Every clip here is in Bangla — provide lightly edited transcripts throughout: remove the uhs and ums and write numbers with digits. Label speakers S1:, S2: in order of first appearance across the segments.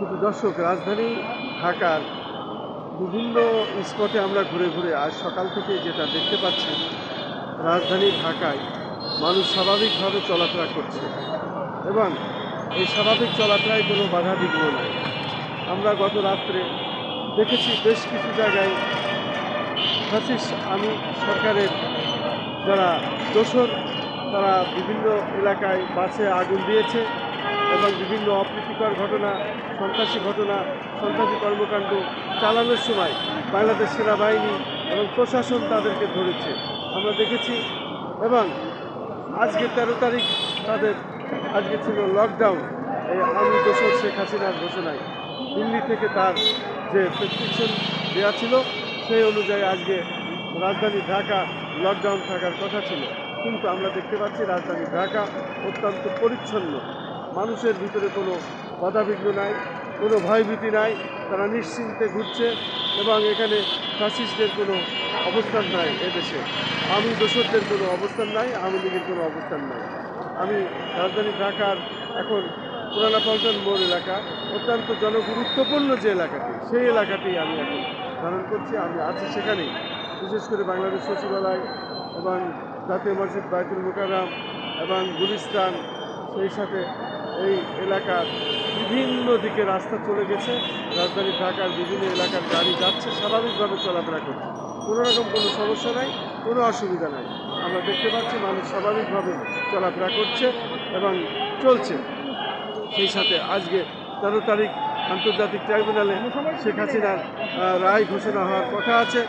S1: শুধু দর্শক, রাজধানী ঢাকার বিভিন্ন স্পটে আমরা ঘুরে ঘুরে আজ সকাল থেকে যেটা দেখতে পাচ্ছি, রাজধানী ঢাকায় মানুষ স্বাভাবিকভাবে চলাফেরা করছে এবং এই স্বাভাবিক চলাফেরায় কোনো বাধা বিঘ্ন নাই। আমরা গত রাত্রে দেখেছি বেশ কিছু জায়গায় ফ্যাসিস্ট আমি সরকারের যারা দোসর, তারা বিভিন্ন এলাকায় বাসে আগুন দিয়েছে এবং বিভিন্ন অপ্রীতিকর ঘটনা, সন্ত্রাসী কর্মকাণ্ড চালানোর সময় বাংলাদেশ সেনাবাহিনী এবং প্রশাসন তাদেরকে ধরেছে আমরা দেখেছি। এবং আজকে 13 তারিখ আজকে ছিল লকডাউন। এই আমি দোসর শেখ হাসিনার ঘোষণায় দিল্লি থেকে তার যে প্রেসক্রিপশন দেওয়া ছিল সেই অনুযায়ী আজকে রাজধানী ঢাকা লকডাউন থাকার কথা ছিল, কিন্তু আমরা দেখতে পাচ্ছি রাজধানী ঢাকা অত্যন্ত পরিচ্ছন্ন। মানুষের ভিতরে কোনো বাধাবিঘ্ন নাই, কোনো ভয়ভীতি নাই, তারা নিশ্চিন্তে ঘুরছে এবং এখানে ফ্যাসিস্টদের কোনো অবস্থান নাই, এদেশে আমি দোসরদের কোনো অবস্থান নাই, আওয়ামী লীগের কোনো অবস্থান নাই। আমি রাজধানী ঢাকার এখন পুরানা পল্টন মোড় এলাকা, অত্যন্ত জনগুরুত্বপূর্ণ যে এলাকাটি, সেই এলাকাটি আমি এখন ধারণ করছি। আমি আছি সেখানেই, বিশেষ করে বাংলাদেশ সচিবালয় এবং জাতীয় মসজিদ বায়তুল মুকাররম এবং গুলিস্তান, সেই সাথে এই এলাকার বিভিন্ন দিকে রাস্তা চলে গেছে। রাজধানী ঢাকার বিভিন্ন এলাকার গাড়ি যাচ্ছে, স্বাভাবিকভাবে চলাফেরা করছে, কোনো রকম কোনো সমস্যা নাই, কোনো অসুবিধা নাই। আমরা দেখতে পাচ্ছি মানুষ স্বাভাবিকভাবে চলাফেরা করছে এবং চলছে। সেই সাথে আজকে 13 তারিখ আন্তর্জাতিক ট্রাইব্যুনালে শেখ হাসিনার রায় ঘোষণা হওয়ার কথা আছে।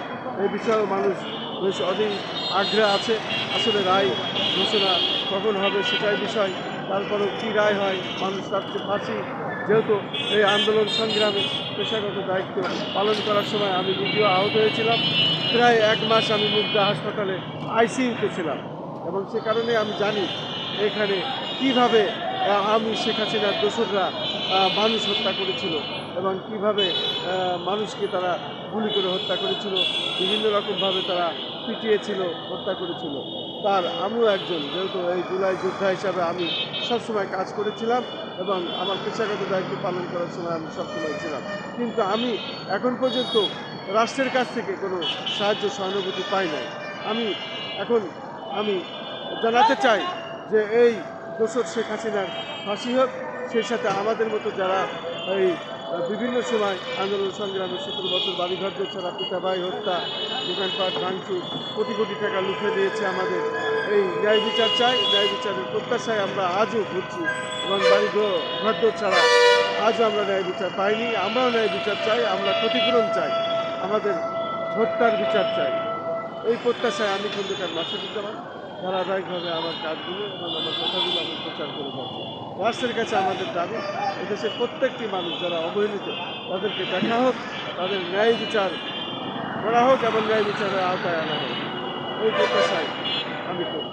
S1: এই বিষয়েও মানুষ বেশ অধীর আগ্রহে আছে। আসলে রায় ঘোষণা কখন হবে সেটাই বিষয়, তারপরেও কী রায় হয়। মানুষ চাচ্ছে ফাঁসি, যেহেতু এই আন্দোলন সংগ্রামে পেশাগত দায়িত্ব পালন করার সময় আমি নিজেও আহত হয়েছিলাম। প্রায় 1 মাস আমি মুগদা হাসপাতালে আইসিইউতে ছিলাম এবং সে কারণে আমি জানি এখানে কীভাবে আমি শেখ হাসিনার দোসররা মানুষ হত্যা করেছিল এবং কীভাবে মানুষকে তারা গুলি করে হত্যা করেছিল, বিভিন্ন রকমভাবে তারা পিটিয়েছিল, হত্যা করেছিল। তার আমিও একজন, যেহেতু এই জুলাই যোদ্ধা হিসাবে আমি সবসময় কাজ করেছিলাম এবং আমার পেশাগত দায়িত্ব পালন করার সময় আমি সবসময় ছিলাম, কিন্তু আমি এখন পর্যন্ত রাষ্ট্রের কাছ থেকে কোনো সাহায্য সহানুভূতি পাই নাই। আমি জানাতে চাই যে এই দোসর শেখ হাসিনার ফাঁসি হোক, সেই সাথে আমাদের মতো যারা এই বিভিন্ন সময় আন্দোলন সংগ্রামে 17 বছর বাড়িঘর ছাড়া, পিতা ভাই হত্যা, দোকানপাট ভাঙচুর, কোটি কোটি টাকা লুফে দিয়েছে আমাদের, এই ন্যায় বিচার চাই। ন্যায় বিচারের প্রত্যাশায় আমরা আজও ঘুরছি এবং ঘরদোর ছাড়া আজও আমরা ন্যায় বিচার পাইনি। আমরাও ন্যায় বিচার চাই, আমরা ক্ষতিপূরণ চাই, আমাদের হত্যার বিচার চাই। এই প্রত্যাশায় আমি খন্দকার মাসুদুজ্জামান ধারাবাহিকভাবে আমার কাজগুলো এবং আমার কথাগুলো আমি প্রচার করে যাচ্ছি। রাষ্ট্রের কাছে আমাদের দাবি, এদেশের প্রত্যেকটি মানুষ যারা অবহেলিত তাদেরকে দেখা হোক, তাদের ন্যায় বিচার করা হোক এবং ন্যায় বিচারের আওতায় আনা হোক। এই প্রত্যাশায় আমি করি।